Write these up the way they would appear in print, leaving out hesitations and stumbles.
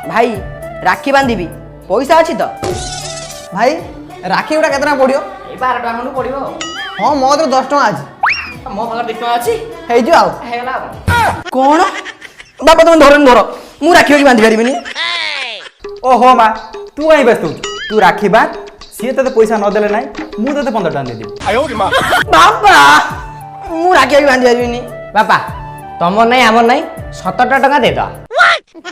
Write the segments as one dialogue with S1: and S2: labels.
S1: भाई राखी बांधि पैसा अच्छी तो
S2: भाई राखी गुटा केतना पड़ियो
S1: 12 टका खंड पड़ो।
S2: हाँ मो तो 10 टका आज
S1: मो पाखे 10 टका अच्छी
S2: हे जो आउ
S1: कौन बापा तुम धरन धर मु राखी बांधि पारिबिनी।
S3: ओहो माँ तू कहीं व्यस्त तू राखी बांध सी ते पैसा न देले नाई मु ते 15 टका देदेबी।
S1: बापा मु राखी बांधि पारिबिनी।
S4: बापा तमर नहीं आमर नहीं 17 टका दे दो।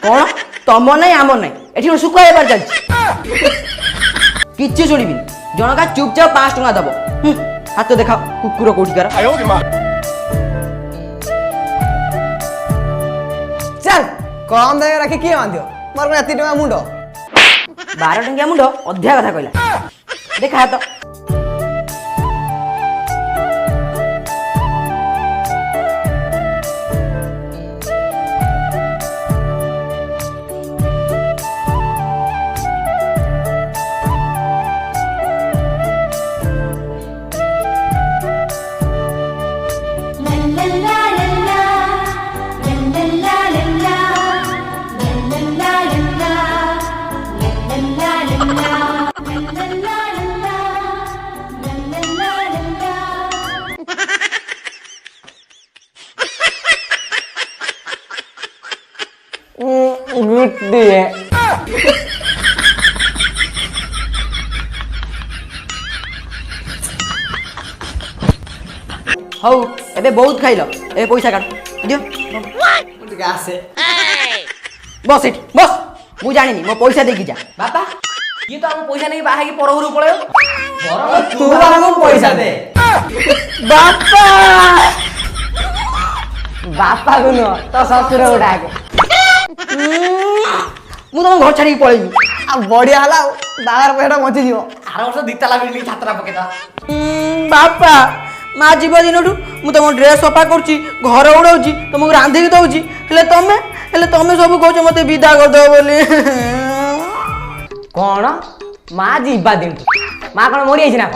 S1: कौन तम नहीं आम नहीं एठी सुखा हेबार चलछि किछि सुनिबिनी जनका चुपचाप 5 टका दबो। हाथ देखा कुकुर कोठिकार
S2: चल कम दे राखी किए बांधियो मोर को 3 टका मुंडो
S1: 12 टंकिया मुंड अध्या कथा कहला देखा हाथ
S4: गुट्टी है
S1: हौ एबे बहुत खाइल ए पैसा काट दियो
S2: ठीक आसे
S1: बस एठी बस मु जानिनी मो पैसा देकी जा। बापा ये तो हम पैसा नहीं बाहा की परहरु पळयो
S2: तू हमको पैसा दे
S1: बापा
S4: बापा को न तो ससुर उठा के
S1: मु तुम घर छाड़ी पळेबी।
S2: आ बढ़िया हला बाहर पेटा पहुंची जीवो
S1: आर वर्ष दिताला बिल्डिंग छात्रा पकेता बापा माँ जीव दिनठू मु तुम ड्रेस सफा करछि घर उड़ाउछि तुमको रांधिक दउछि हेले तमे सब कहछ मते विदा कर दो बोली।
S4: कौन माँ जीवा दिन माँ कौन मरी ना